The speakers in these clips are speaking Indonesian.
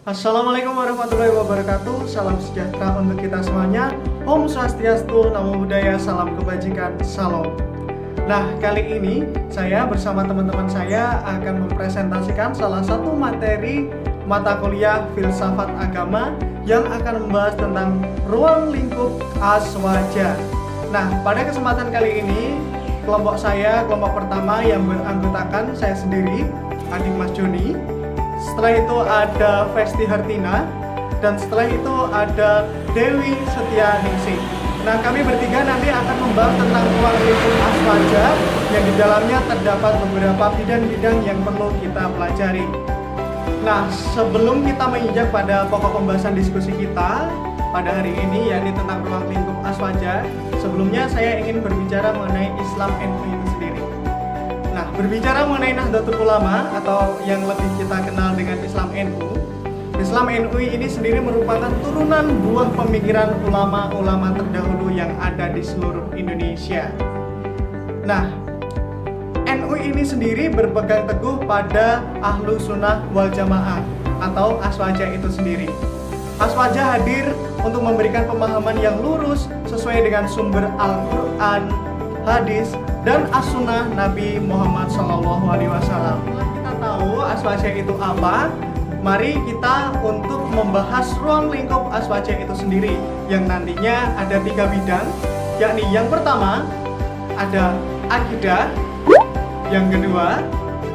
Assalamualaikum warahmatullahi wabarakatuh. Salam sejahtera untuk kita semuanya. Om Swastiastu, Namo Buddhaya, salam kebajikan, salam. Nah, kali ini saya bersama teman-teman saya akan mempresentasikan salah satu materi mata kuliah filsafat agama yang akan membahas tentang ruang lingkup aswaja. Nah, pada kesempatan kali ini kelompok pertama yang beranggotakan saya sendiri, adik Mas Joni. Setelah itu ada Festi Hartina, dan setelah itu ada Dewi Setianingsih. Nah, kami bertiga nanti akan membahas tentang ruang lingkup aswaja yang di dalamnya terdapat beberapa bidang-bidang yang perlu kita pelajari. Nah, sebelum kita menginjak pada pokok pembahasan diskusi kita pada hari ini, yakni tentang ruang lingkup aswaja, sebelumnya saya ingin berbicara mengenai Islam NU itu sendiri. Nah, berbicara mengenai Nahdlatul Ulama atau yang lebih kita kenal dengan Islam NU, Islam NU ini sendiri merupakan turunan buah pemikiran ulama-ulama terdahulu yang ada di seluruh Indonesia. Nah, NU ini sendiri berpegang teguh pada Ahlu Sunnah wal Jamaah atau aswaja itu sendiri. Aswaja hadir untuk memberikan pemahaman yang lurus sesuai dengan sumber Al-Quran, hadis, dan as-sunnah Nabi Muhammad SAW. Setelah kita tahu aswaja itu apa, mari kita untuk membahas ruang lingkup aswaja itu sendiri yang nantinya ada 3 bidang, yakni yang pertama ada akidah, yang kedua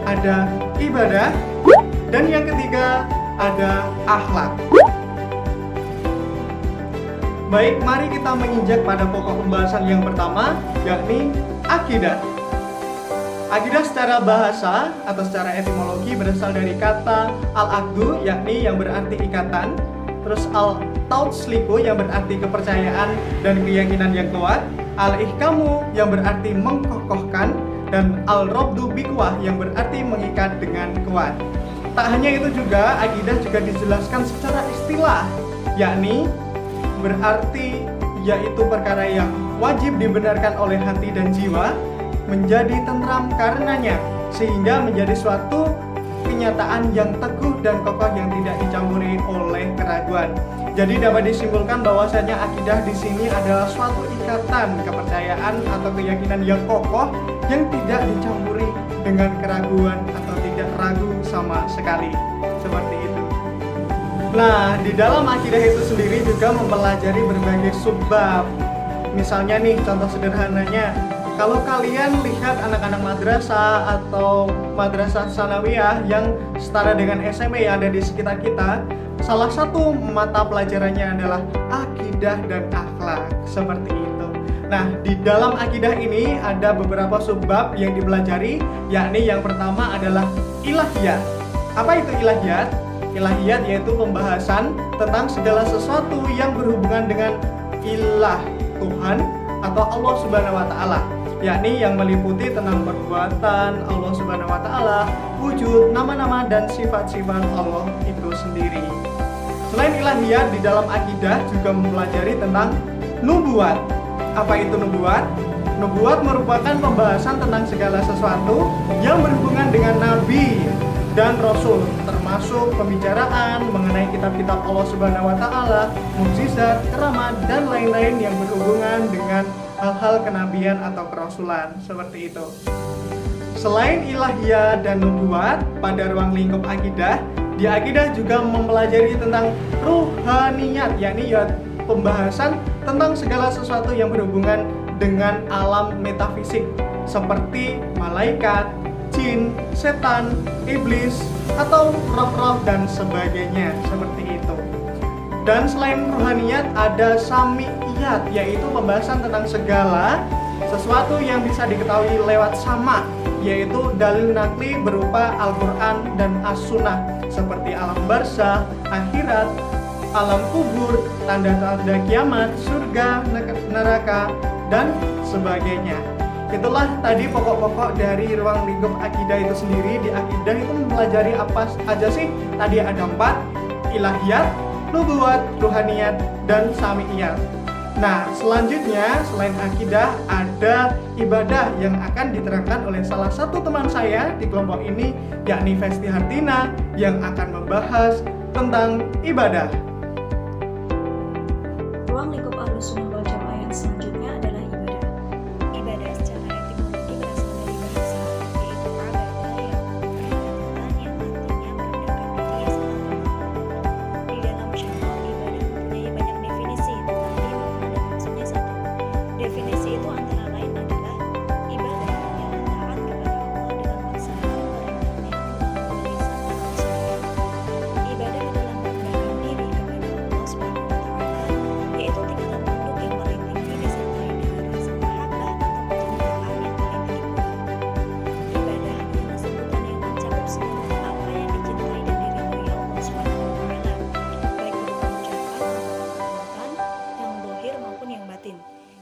ada ibadah, dan yang ketiga ada akhlak. Baik, mari kita menginjak pada pokok pembahasan yang pertama, yakni akidah. Akidah secara bahasa atau secara etimologi berasal dari kata al-aqdu, yakni yang berarti ikatan, terus al-tautsliku yang berarti kepercayaan dan keyakinan yang kuat, al-ihkamu yang berarti mengkokohkan, dan al-robdu biqwah yang berarti mengikat dengan kuat. Tak hanya itu juga, akidah juga dijelaskan secara istilah, yakni berarti yaitu perkara yang wajib dibenarkan oleh hati dan jiwa menjadi tentram karenanya, sehingga menjadi suatu kenyataan yang teguh dan kokoh yang tidak dicampuri oleh keraguan. Jadi dapat disimpulkan bahwasanya akidah di sini adalah suatu ikatan kepercayaan atau keyakinan yang kokoh yang tidak dicampuri dengan keraguan atau tidak ragu sama sekali. Seperti itu. Nah, di dalam akidah itu sendiri juga mempelajari berbagai subbab. Misalnya nih, contoh sederhananya, kalau kalian lihat anak-anak madrasah atau madrasah sanawiyah yang setara dengan SMA yang ada di sekitar kita, salah satu mata pelajarannya adalah akidah dan akhlak, seperti itu. Nah, di dalam akidah ini ada beberapa subbab yang dipelajari, yakni yang pertama adalah ilahiyat. Apa itu ilahiyat? Ilahiyat yaitu pembahasan tentang segala sesuatu yang berhubungan dengan ilah, Tuhan atau Allah Subhanahu wa taala, yakni yang meliputi tentang perbuatan Allah Subhanahu wa taala, wujud, nama-nama dan sifat-sifat Allah itu sendiri. Selain ilahiyat, di dalam akidah juga mempelajari tentang nubuat. Apa itu nubuat? Nubuat merupakan pembahasan tentang segala sesuatu yang berhubungan dengan nabi dan rasul, termasuk pembicaraan mengenai kitab-kitab Allah Subhanahu wa taala, mukjizat, keramat, dan lain-lain yang berhubungan dengan hal-hal kenabian atau kerasulan, seperti itu. Selain ilahiyah dan nubuat, pada ruang lingkup akidah, di akidah juga mempelajari tentang ruhaniyat, yakni pembahasan tentang segala sesuatu yang berhubungan dengan alam metafisik seperti malaikat, jin, setan, iblis, atau roh-roh dan sebagainya, seperti itu. Dan selain ruhaniyat ada samiyat, yaitu pembahasan tentang segala sesuatu yang bisa diketahui lewat sama, yaitu dalil nakli berupa Al-Quran dan As-Sunnah, seperti alam barzah, akhirat, alam kubur, tanda-tanda kiamat, surga, neraka, dan sebagainya. Itulah tadi pokok-pokok dari ruang lingkup akidah itu sendiri. Di akidah itu mempelajari apa aja sih? Tadi ada 4, ilahiyat, nubuat, ruhaniyat, dan samiyat. Nah, selanjutnya selain akidah ada ibadah yang akan diterangkan oleh salah satu teman saya di kelompok ini, yakni Festi Hartina, yang akan membahas tentang ibadah. Ruang lingkup Ahlussunnah wal Jamaah yang selanjutnya adalah ibadah. Ibadah secara etimologi berasal dari bahasa, yaitu ibadah yang peribadatan yang artinya merendahkan diri sama Allah. Di dalam syarah, ibadah mempunyai banyak definisi, tetapi makna dan maksudnya satu. Definisi itu antara lain adalah ibadah yang taat kepada Allah dengan melaksanakan perintahnya melalui lisan dan lisannya. Ibadah adalah merendahkan diri kepada Allah Subhanahu wa Ta'ala, yaitu tingkatan tunduk yang paling tinggi disertai dengan rasa mahabbah atau kecintaan yang paling tinggi pula. Ibadah adalah sebutan yang mencakup seluruh apa yang dicintai dan diridhoi Allah Subhanahu wa Ta'ala, baik berupa ucapan atau perbuatan yang zahir maupun yang batin.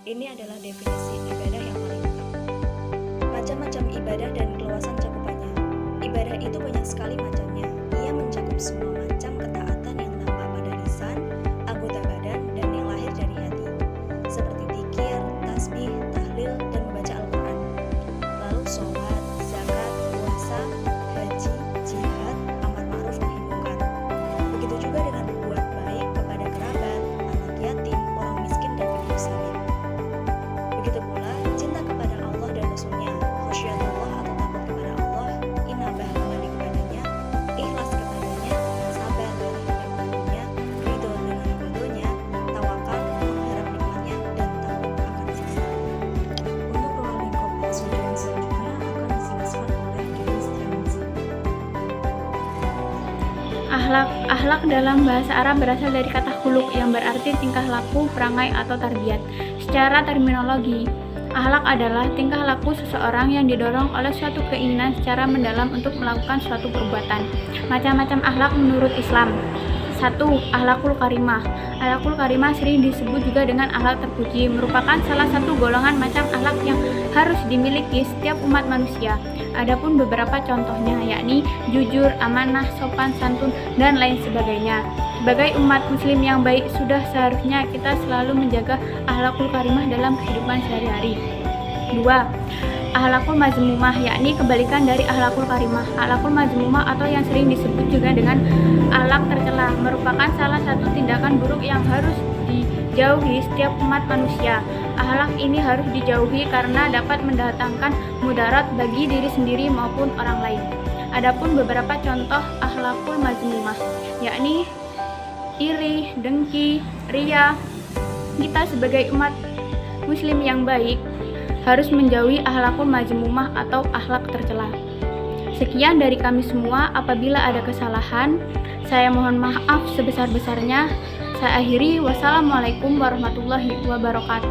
Ini adalah definisi ibadah yang paling lengkap. Macam-macam ibadah dan keluasan cakupannya. Ibadah itu banyak sekali macamnya. Ia mencakup semua macam ketaatan yang nampak pada lisan, anggota badan, dan yang lahir dari hati, seperti dzikir, tasbih, tahlil, dan membaca Al-Quran. Lalu sholat, zakat, puasa, haji, jihad, amar ma'ruf nahi munkar. Begitu juga dengan berbuat baik kepada kerabat, anak yatim, orang miskin, dan penyuh sabil. Begitu pula cinta kepada Allah dan Rasulnya, khusyatullah atau takut kepada Allah, inabah kembali kepadanya, ikhlas kepadanya, sabar terhadap hukumnya, ridho dengan qadhonya, tawakal, mengharap nikmatnya, dan takut akan siksa. Untuk ruang lingkup maksud yang selanjutnya akan dijelaskan oleh Denis Treminsi. Akhlak dalam bahasa Arab berasal dari kata khuluq yang berarti tingkah laku, perangai, atau tarbiyat. Secara terminologi, akhlak adalah tingkah laku seseorang yang didorong oleh suatu keinginan secara mendalam untuk melakukan suatu perbuatan. Macam-macam akhlak menurut Islam. 1. Akhlakul karimah. Akhlakul karimah sering disebut juga dengan akhlak terpuji, merupakan salah satu golongan macam akhlak yang harus dimiliki setiap umat manusia. Adapun beberapa contohnya yakni jujur, amanah, sopan santun, dan lain sebagainya. Sebagai umat muslim yang baik, sudah seharusnya kita selalu menjaga akhlakul karimah dalam kehidupan sehari-hari. 2. Akhlakul mazmumah, yakni kebalikan dari akhlakul karimah. Akhlakul mazmumah atau yang sering disebut juga dengan akhlak tercela merupakan salah satu tindakan buruk yang harus dijauhi setiap umat manusia. Akhlak ini harus dijauhi karena dapat mendatangkan mudarat bagi diri sendiri maupun orang lain. Adapun beberapa contoh akhlakul mazmumah, yakni iri, dengki, riya. Kita sebagai umat muslim yang baik harus menjauhi akhlakul mazmumah atau akhlak tercela. Sekian dari kami semua. Apabila ada kesalahan, saya mohon maaf sebesar-besarnya. Saya akhiri. Wassalamualaikum warahmatullahi wabarakatuh.